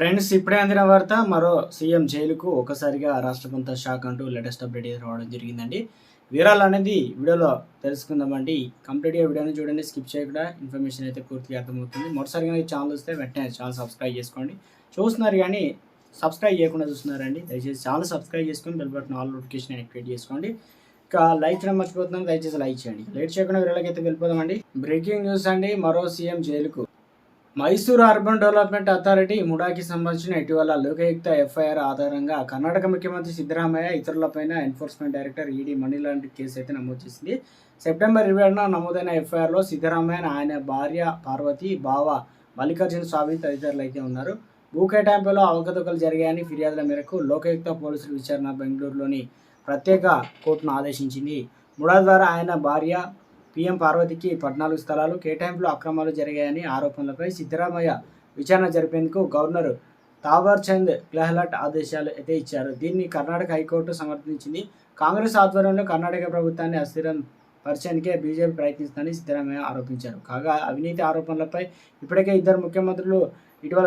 Friends, ఇప్పుడే అందిన వార్త. మరో సీఎం జైలుకు ఒక్కసారిగా రాష్ట్రమంతా షాక్ అంటూ లేటెస్ట్ అప్డేట్ అయితే రావడం జరిగిందండి. వివరాలు అనేది వీడియోలో తెలుసుకుందామండి. కంప్లీట్గా వీడియోని చూడండి, స్కిప్ చేయకుండా. ఇన్ఫర్మేషన్ అయితే పూర్తిగా అర్థమవుతుంది. మొదటిసారిగా ఈ ఛానల్ వస్తే వెంటనే ఛానల్ సబ్స్క్రైబ్ చేసుకోండి. చూస్తున్నారు కానీ సబ్స్క్రైబ్ చేయకుండా చూస్తున్నారండి. దయచేసి ఛానల్ సబ్స్క్రైబ్ చేసుకొని bell button all notification activate చేసుకోండి. ఇక లైక్ చేయడం మర్చిపోతున్నాం, దయచేసి లైక్ చేయండి. లేట్ చేయకుండా వీడియోకి అయితే వెళ్ళిపోదామండి. బ్రేకింగ్ న్యూస్ అండి. మరో సీఎం జైలుకు. మైసూరు అర్బన్ డెవలప్మెంట్ అథారిటీ ముడాకి సంబంధించిన ఇటీవల లోకాయుక్త ఎఫ్ఐఆర్ ఆధారంగా కర్ణాటక ముఖ్యమంత్రి సిద్ధరామయ్య ఇతరులపైన enforcement director ED money laundering case అయితే నమోదు చేసింది. సెప్టెంబర్ 27న నమోదైన ఎఫ్ఐఆర్లో సిద్ధరామయ్య, ఆయన భార్య పార్వతి, బావ మల్లికార్జున స్వామి తదితరులు అయితే ఉన్నారు. భూ కేటాయింపులో అవకతవకలు జరిగాయని ఫిర్యాదుల మేరకు లోకాయుక్త పోలీసులు విచారణ బెంగళూరులోని ప్రత్యేక కోర్టును ఆదేశించింది. ముడా ద్వారా ఆయన భార్య పీఎం పార్వతికి 14 స్థలాలు కేటాయింపులో అక్రమాలు జరిగాయని ఆరోపణలపై సిద్ధరామయ్య విచారణ జరిపేందుకు గవర్నర్ తావర్చంద్ గెహ్లాట్ ఆదేశాలు అయితే ఇచ్చారు. దీన్ని కర్ణాటక హైకోర్టు సమర్థించింది. కాంగ్రెస్ ఆధ్వర్యంలో కర్ణాటక ప్రభుత్వాన్ని అస్థిరం పరిచేందుకే బీజేపీ ప్రయత్నిస్తుందని సిద్ధరామయ్య ఆరోపించారు. కాగా అవినీతి ఆరోపణలపై ఇప్పటికే ఇద్దరు ముఖ్యమంత్రులు ఇటీవల